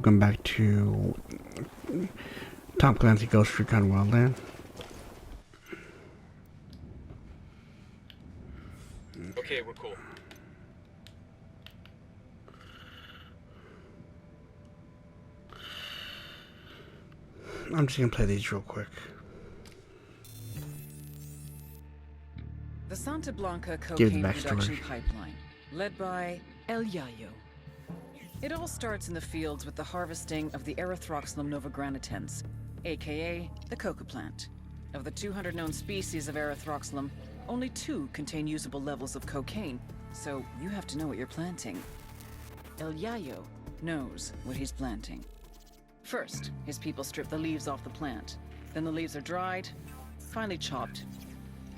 Welcome back to Tom Clancy Ghost Recon Wildlands. Okay, we're cool. I'm just gonna play these real quick. The Santa Blanca Give the cocaine backstory. production pipeline, led by El Yayo. It all starts in the fields with the harvesting of the Erythroxylum novogranitens, aka the coca plant. Of the 200 known species of Erythroxylum, only 2 contain usable levels of cocaine, so you have to know what you're planting. El Yayo knows what he's planting. First, his people strip the leaves off the plant. Then the leaves are dried, finally chopped,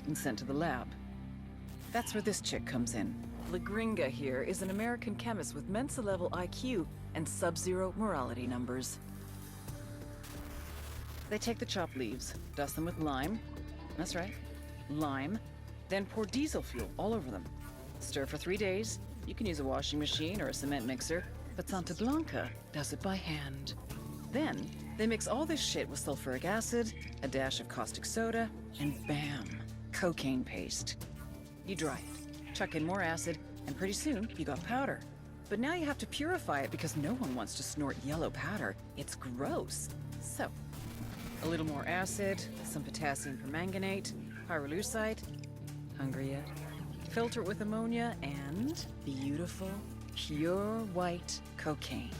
and sent to the lab. That's where this chick comes in. La Gringa here is an American chemist with Mensa-level IQ and sub-zero morality numbers. They take the chopped leaves, dust them with lime. That's right, lime. Then pour diesel fuel all over them. Stir for 3 days. You can use a washing machine or a cement mixer, but Santa Blanca does it by hand. Then, they mix all this shit with sulfuric acid, a dash of caustic soda, and bam, cocaine paste. You dry it, chuck in more acid, and pretty soon, you got powder. But now you have to purify it because no one wants to snort yellow powder. It's gross. So, a little more acid, some potassium permanganate, pyrolusite. Hungry yet? Filter it with ammonia, and beautiful, pure white cocaine.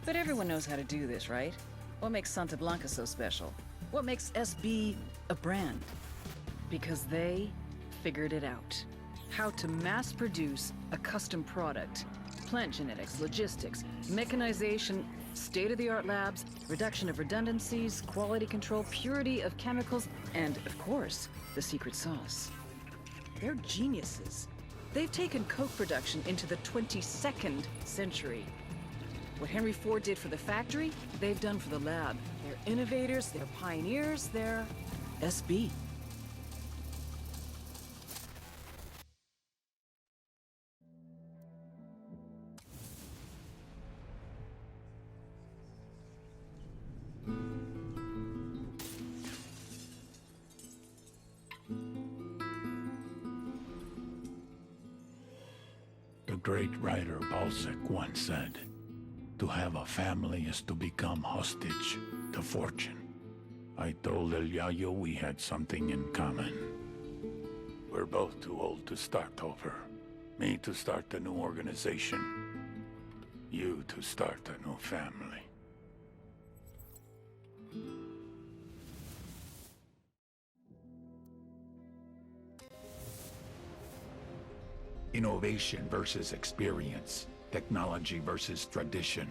But everyone knows how to do this, right? What makes Santa Blanca so special? What makes SB a brand? Because they figured it out. How to mass produce a custom product. Plant genetics, logistics, mechanization, state-of-the-art labs, reduction of redundancies, quality control, purity of chemicals, and, of course, the secret sauce. They're geniuses. They've taken coke production into the 22nd century. What Henry Ford did for the factory, they've done for the lab. They're innovators, they're pioneers, they're SB. The great writer Balzac once said, "To have a family is to become hostage to fortune." I told El Yayo we had something in common. We're both too old to start over. Me to start a new organization. You to start a new family. Innovation versus experience. Technology versus tradition.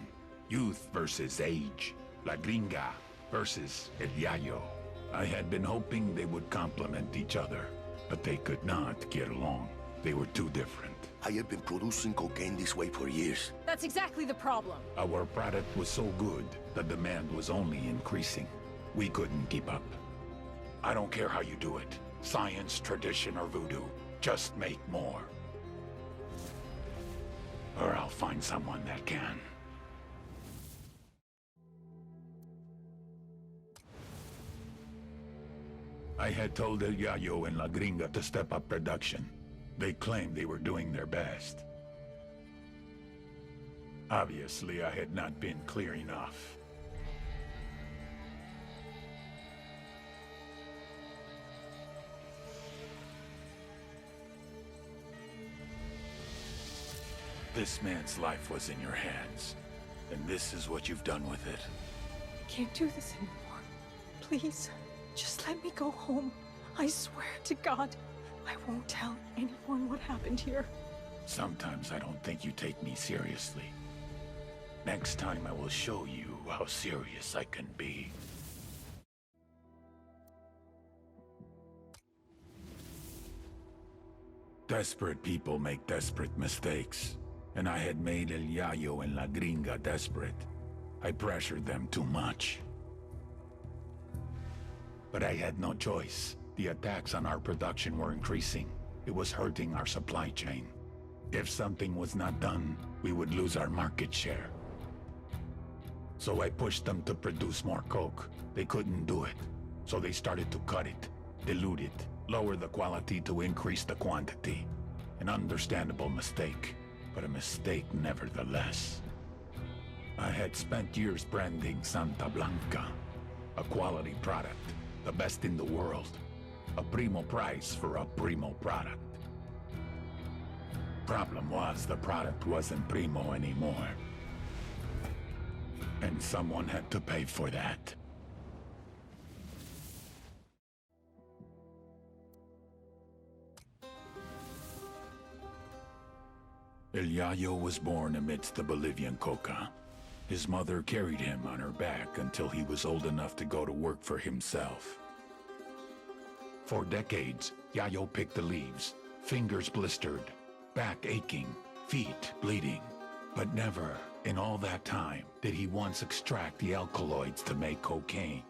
Youth versus age. La Gringa versus El Yayo. I had been hoping they would complement each other, but they could not get along. They were too different. I have been producing cocaine this way for years. That's exactly the problem. Our product was so good, the demand was only increasing. We couldn't keep up. I don't care how you do it. Science, tradition, or voodoo. Just make more. Or I'll find someone that can. I had told El Yayo and La Gringa to step up production. They claimed they were doing their best. Obviously, I had not been clear enough. This man's life was in your hands, and this is what you've done with it. I can't do this anymore. Please, just let me go home. I swear to God, I won't tell anyone what happened here. Sometimes I don't think you take me seriously. Next time I will show you how serious I can be. Desperate people make desperate mistakes. And I had made El Yayo and La Gringa desperate. I pressured them too much. But I had no choice. The attacks on our production were increasing. It was hurting our supply chain. If something was not done, we would lose our market share. So I pushed them to produce more coke. They couldn't do it. So they started to cut it, dilute it, lower the quality to increase the quantity. An understandable mistake, but a mistake nevertheless. I had spent years branding Santa Blanca, a quality product, the best in the world. A primo price for a primo product. Problem was, the product wasn't primo anymore. And someone had to pay for that. El Yayo was born amidst the Bolivian coca. His mother carried him on her back until he was old enough to go to work for himself. For decades, Yayo picked the leaves, fingers blistered, back aching, feet bleeding. But never, in all that time, did he once extract the alkaloids to make cocaine.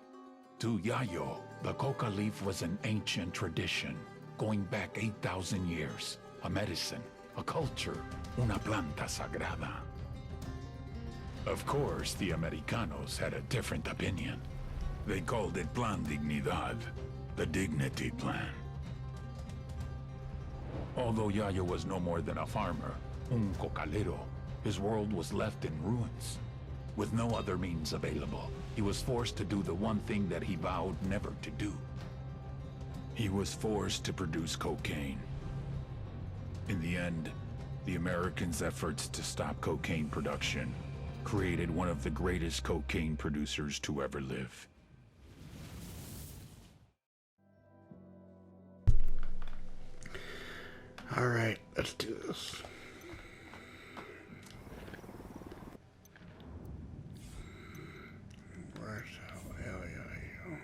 To Yayo, the coca leaf was an ancient tradition, going back 8,000 years. A medicine, a culture, una planta sagrada. Of course, the Americanos had a different opinion. They called it Plan Dignidad, the Dignity Plan. Although Yayo was no more than a farmer, un cocalero, his world was left in ruins. With no other means available, he was forced to do the one thing that he vowed never to do. He was forced to produce cocaine. In the end, the Americans' efforts to stop cocaine production created one of the greatest cocaine producers to ever live. All right, let's do this. Where's the hell are you?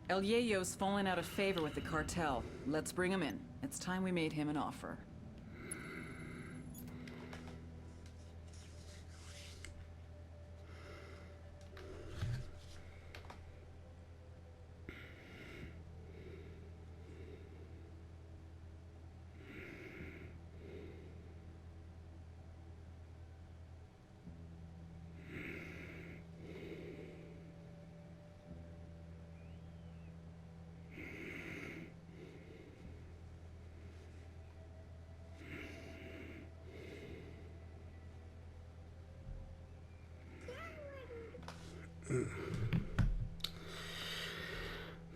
El Yayo's fallen out of favor with the cartel. Let's bring him in. It's time we made him an offer.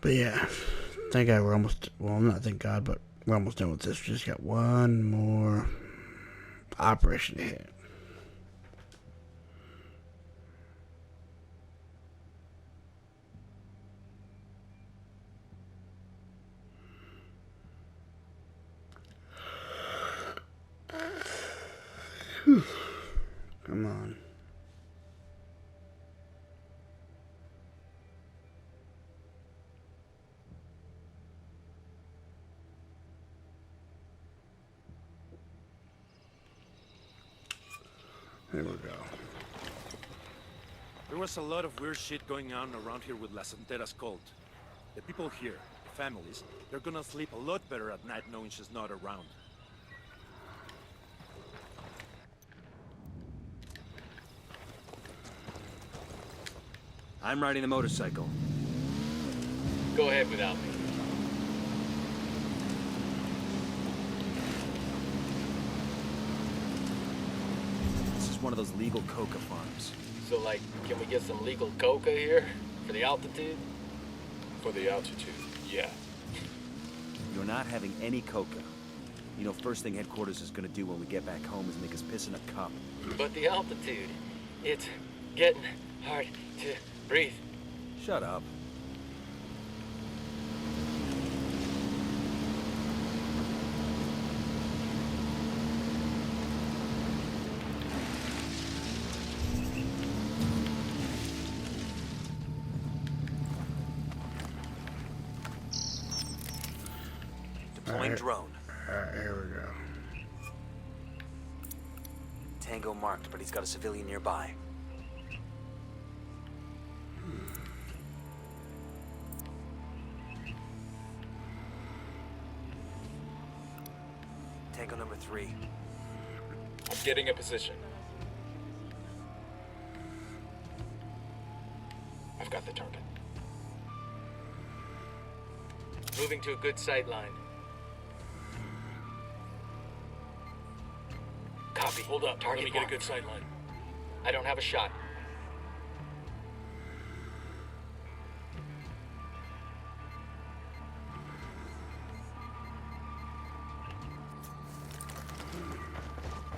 But yeah, thank God we're almost, well, not thank God, but we're almost done with this. We just got one more operation to hit. Come on. There we go. There was a lot of weird shit going on around here with La Santera's cult. The people here, the families, they're gonna sleep a lot better at night knowing she's not around. I'm riding the motorcycle. Go ahead without me. This is one of those legal coca farms. So, like, can we get some legal coca here? For the altitude? For the altitude, yeah. You're not having any coca. You know, first thing headquarters is gonna do when we get back home is make us piss in a cup. But the altitude, it's getting hard to breathe. Shut up. Deploying drone. Alright, here we go. Tango marked, but he's got a civilian nearby. Tango number 3. I'm getting a position. I've got the target. Moving to a good sight line. Copy. Hold up. Let me get a good sight line. I don't have a shot.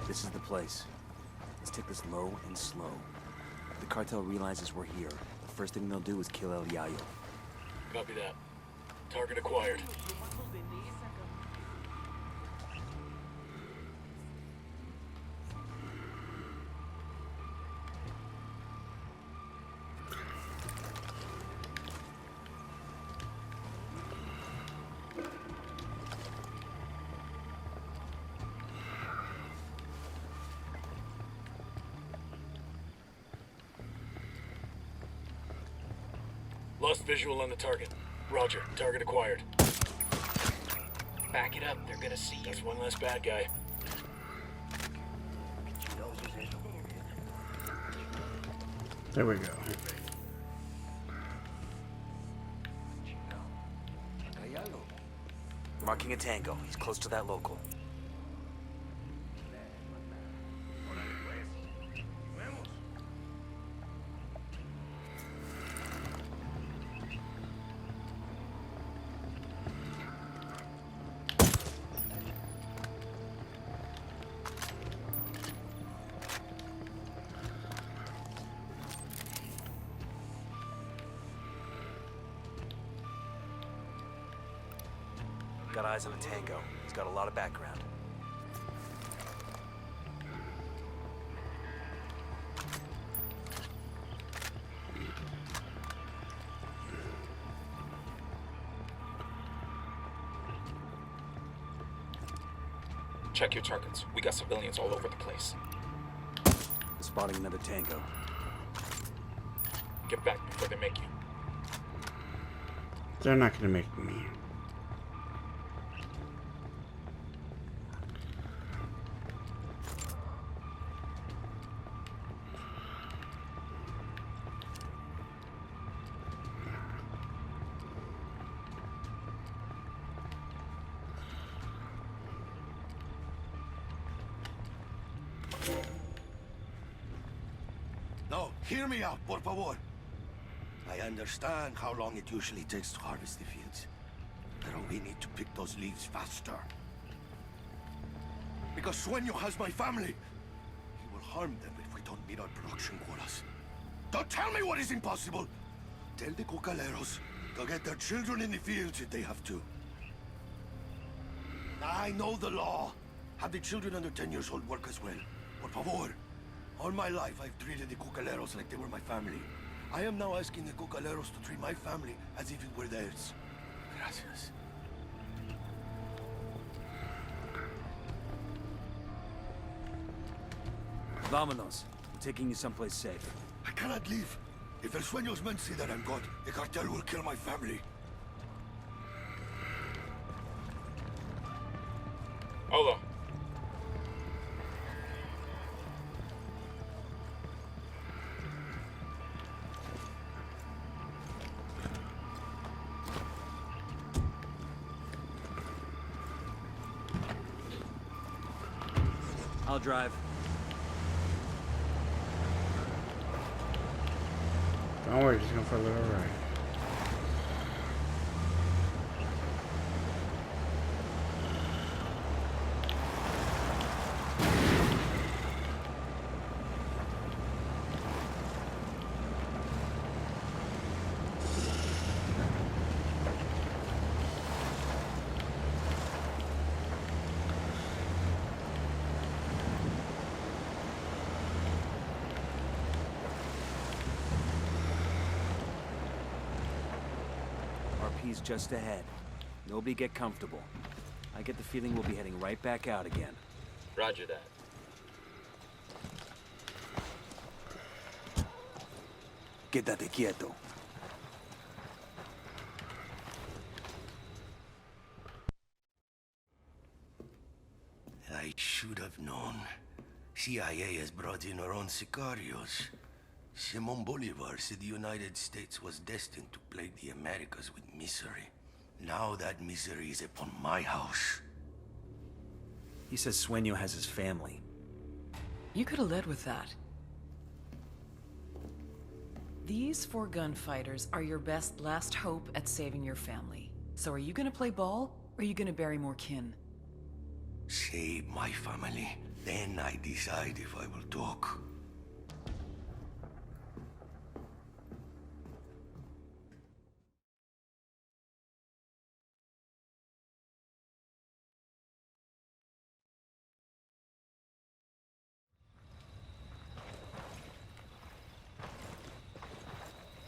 This is the place. Let's take this low and slow. If the cartel realizes we're here, the first thing they'll do is kill El Yayo. Copy that. Target acquired. Lost visual on the target. Roger. Target acquired. Back it up. They're gonna see you. That's one less bad guy. There we go. Marking a Tango. He's close to that local. Got eyes on a Tango. He's got a lot of background. Check your targets. We got civilians all over the place. Spotting another Tango. Get back before they make you. They're not gonna make me. No, hear me out, por favor. I understand how long it usually takes to harvest the fields. But we need to pick those leaves faster. Because Sueño has my family. He will harm them if we don't meet our production quotas. Don't tell me what is impossible. Tell the cocaleros to get their children in the fields if they have to. I know the law. Have the children under 10 years old work as well. Por favor. All my life, I've treated the cocaleros like they were my family. I am now asking the cocaleros to treat my family as if it were theirs. Gracias. Vámonos. I'm taking you someplace safe. I cannot leave. If El Sueño's men see that I'm gone, the cartel will kill my family. Hold on. I'll drive. Don't worry, just go for a little ride. RP's just ahead. Nobody get comfortable. I get the feeling we'll be heading right back out again. Roger that. Quédate quieto. I should have known. CIA has brought in her own sicarios. Simon Bolivar said the United States was destined to plague the Americas with misery. Now that misery is upon my house. He says Sueño has his family. You could have led with that. These 4 gunfighters are your best last hope at saving your family. So are you gonna play ball, or are you gonna bury more kin? Save my family. Then I decide if I will talk.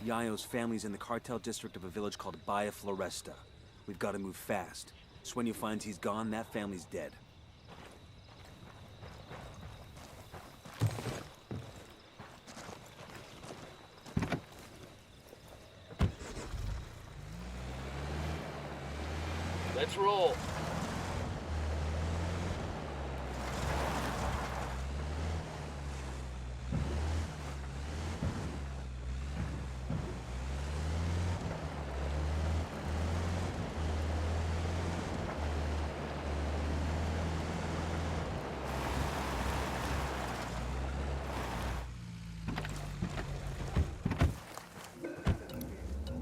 Yayo's family's in the cartel district of a village called Bahia Floresta. We've got to move fast. Sueño finds he's gone, that family's dead. Let's roll.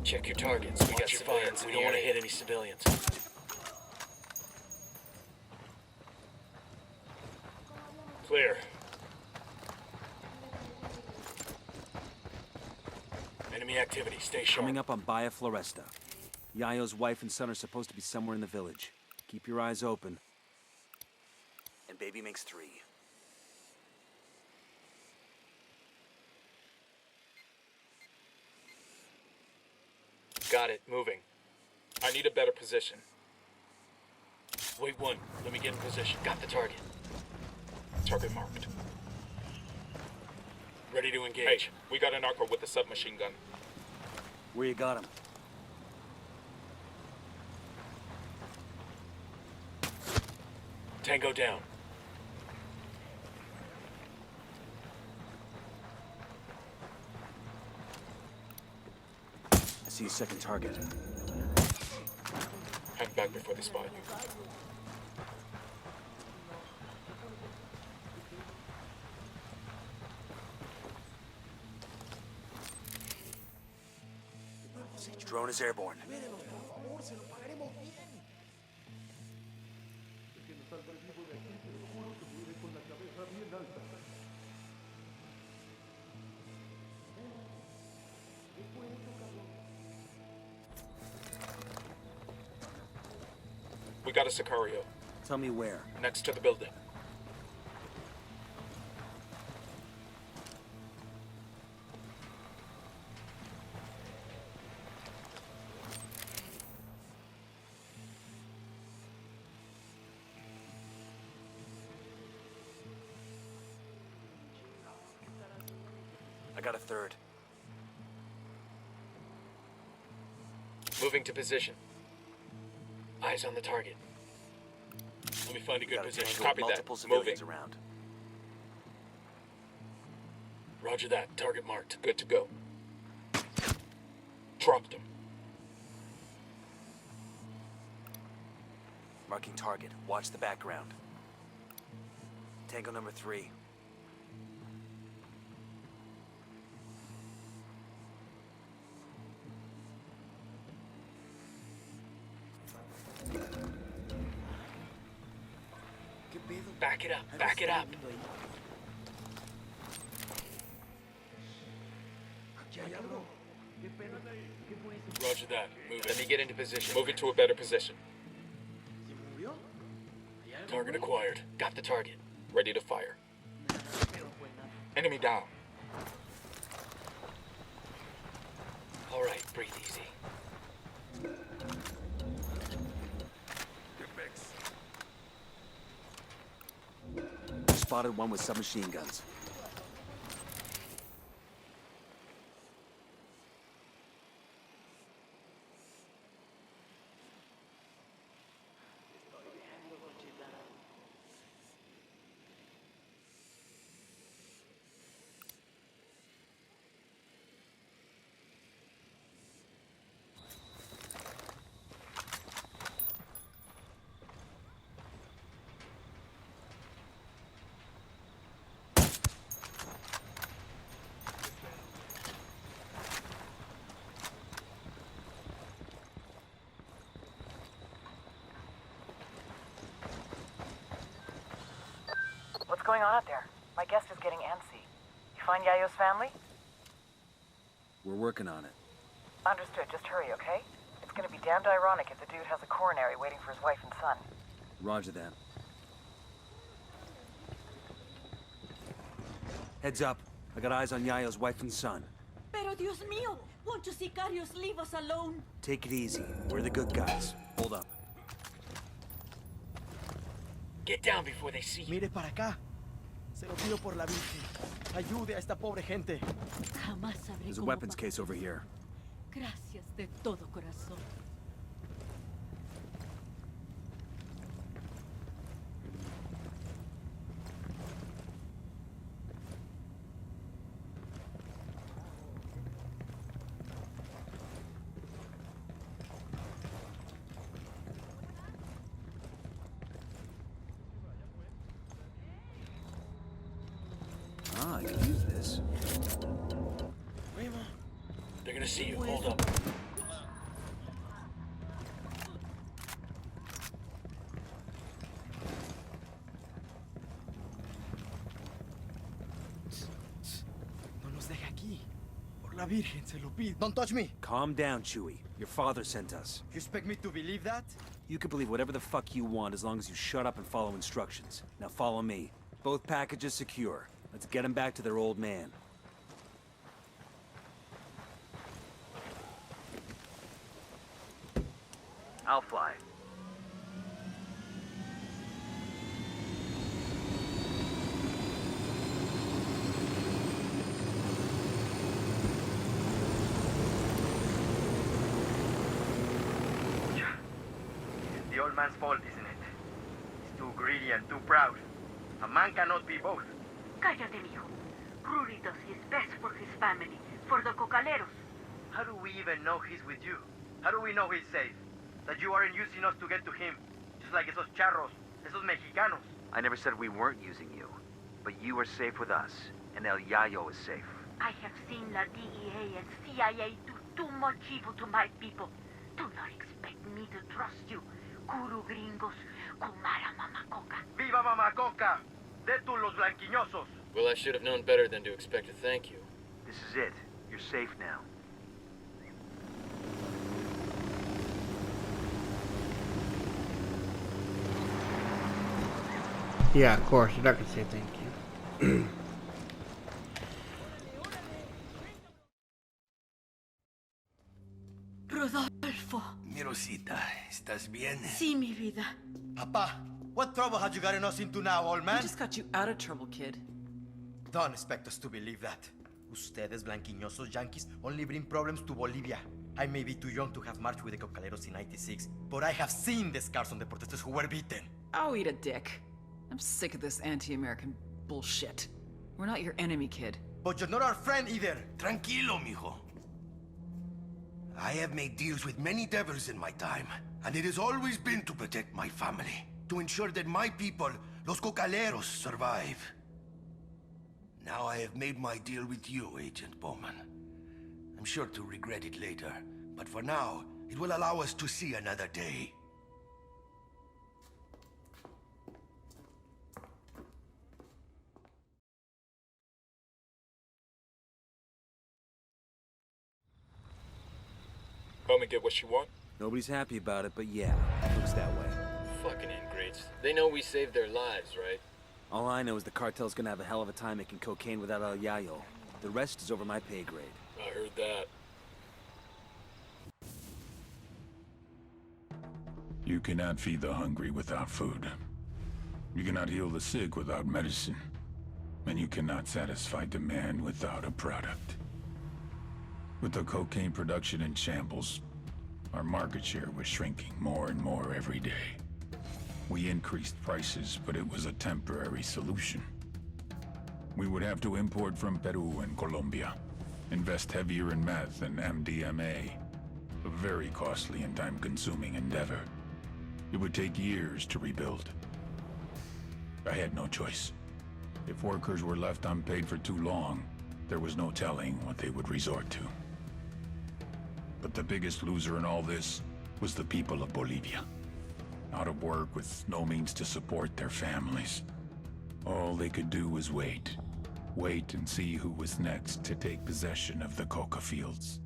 Check your targets. We got civilians. We don't want to hit any civilians. Clear. Enemy activity. Stay sharp. Coming up on Bahia Floresta. Yayo's wife and son are supposed to be somewhere in the village. Keep your eyes open. And baby makes 3. Got it. Moving. I need a better position. Wait 1. Let me get in position. Got the target. Target marked. Ready to engage. Hey, we got a narco with a submachine gun. Where you got him? Tango down. I see a second target. Hang back before they spot you. Drone is airborne. We got a Sicario. Tell me where. Next to the building. I got a third. Moving to position. Eyes on the target. Let me find a good position. Copy that. Multiple Moving. civilians around. Roger that. Target marked. Good to go. Dropped him. Marking target. Watch the background. Tango number 3. Back it up. Back it up. Roger that. Move it. Let me get into position. Move it to a better position. Target acquired. Got the target. Ready to fire. Enemy down. All right, breathe easy. Spotted one with submachine guns. going on out there? My guest is getting antsy. You find Yayo's family? We're working on it. Understood. Just hurry, okay? It's gonna be damned ironic if the dude has a coronary waiting for his wife and son. Roger that. Heads up. I got eyes on Yayo's wife and son. Pero Dios mío, won't you sicarios leave us alone? Take it easy. We're the good guys. Hold up. Get down before they see you. Mire para acá. Se lo pido por la Virgen. Ayude a esta pobre gente. Jamás sabré There's a cómo weapons pasó. case over here. Gracias de todo corazón. Ah, I can use this. They're gonna see you. Hold up. No nos deje aquí. Por la Virgen, se lo pido. Don't touch me. Calm down, Chewie. Your father sent us. You expect me to believe that? You can believe whatever the fuck you want as long as you shut up and follow instructions. Now follow me. Both packages secure. Let's get them back to their old man. I'll fly. The old man's fault, isn't it? He's too greedy and too proud. A man cannot be both. Cállate, mijo. Rudy does his best for his family, for the cocaleros. How do we even know he's with you? How do we know he's safe? That you aren't using us to get to him, just like esos charros, esos mexicanos. I never said we weren't using you, but you are safe with us, and El Yayo is safe. I have seen la DEA and CIA do too much evil to my people. Do not expect me to trust you. Kuru gringos, kumara mamacoca. ¡Viva Mamacoca! ¡Detu los blanquiñosos! Well, I should have known better than to expect a thank you. This is it. You're safe now. Yeah, of course. You're not gonna say thank you. Rodolfo. Mi Rosita, ¿estás bien? Sí, mi vida. Papa, what trouble had you gotten us into now, old man? We just got you out of trouble, kid. Don't expect us to believe that. Ustedes, blanquiñosos yankees, only bring problems to Bolivia. I may be too young to have marched with the cocaleros in '96, but I have seen the scars on the protesters who were beaten. Oh, eat a dick. I'm sick of this anti-American bullshit. We're not your enemy, kid. But you're not our friend either. Tranquilo, mijo. I have made deals with many devils in my time, and it has always been to protect my family, to ensure that my people, los cocaleros, survive. Now I have made my deal with you, Agent Bowman. I'm sure to regret it later, but for now, it will allow us to see another day. Homie get what you want? Nobody's happy about it, but yeah, it looks that way. Fucking ingrates. They know we saved their lives, right? All I know is the cartel's gonna have a hell of a time making cocaine without El Yayo. The rest is over my pay grade. I heard that. You cannot feed the hungry without food. You cannot heal the sick without medicine. And you cannot satisfy demand without a product. With the cocaine production in shambles, our market share was shrinking more and more every day. We increased prices, but it was a temporary solution. We would have to import from Peru and Colombia, invest heavier in meth and MDMA, a very costly and time-consuming endeavor. It would take years to rebuild. I had no choice. If workers were left unpaid for too long, there was no telling what they would resort to. But the biggest loser in all this was the people of Bolivia. Out of work with no means to support their families. All they could do was wait. Wait and see who was next to take possession of the coca fields.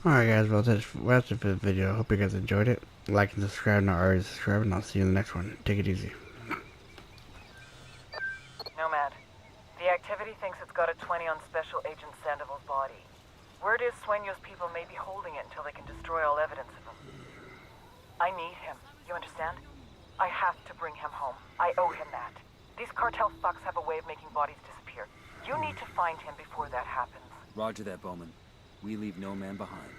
Alright guys, well that's it for the video. I hope you guys enjoyed it. Like and subscribe, not already subscribed, and I'll see you in the next one. Take it easy. Nomad, the activity thinks it's got a 20 on Special Agent Sandoval's body. Word is Sueño's people may be holding it until they can destroy all evidence of him. I need him, you understand? I have to bring him home. I owe him that. These cartel fucks have a way of making bodies disappear. You need to find him before that happens. Roger that, Bowman. We leave no man behind.